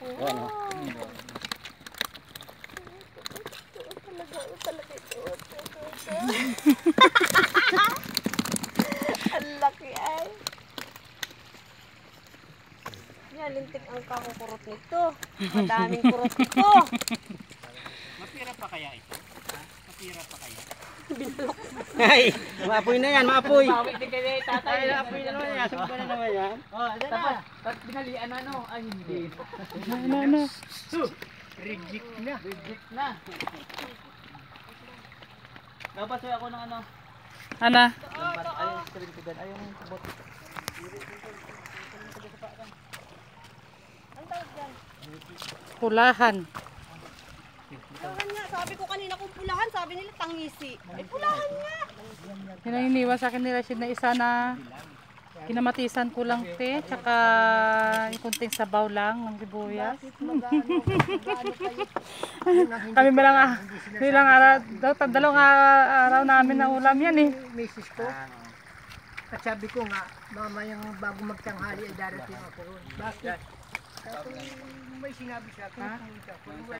Yan o. Ang laki ay. Yan, lintik ang kakukurot nito. Madaming kurot nito. Mapira pa kaya ito? Ha? Mapira pa kaya? Binalok. Ay, maapoy na yan, maapoy. Bawi din kayo tatay. Ay, maapoy na naman yan. Sumpa na naman yan. Oh, tapos, pag binalian ano? Ay, hindi. Ano? Reject na. Reject na. Dapat sa'yo ako ng ano? Ana? Ayun, screen ko dyan. Ayun, sabot. Ang tawag dyan? Pulahan. Pulahan nga. Sabi ko kanina kung pulahan, sabi nila tangisi. Ay, pulahan nga. Yun ang iniwan sa akin ni Rashid na isa na kinamatisan ko lang te, tsaka yung kunting sabaw lang ng sibuyas. Kami bilang araw, dalawang araw namin na ulam yan eh. Misis ko. At sabi ko nga, mamayang bago magtanghali ay darating ako ron. Bakit? Tapos may sinabi sa akin,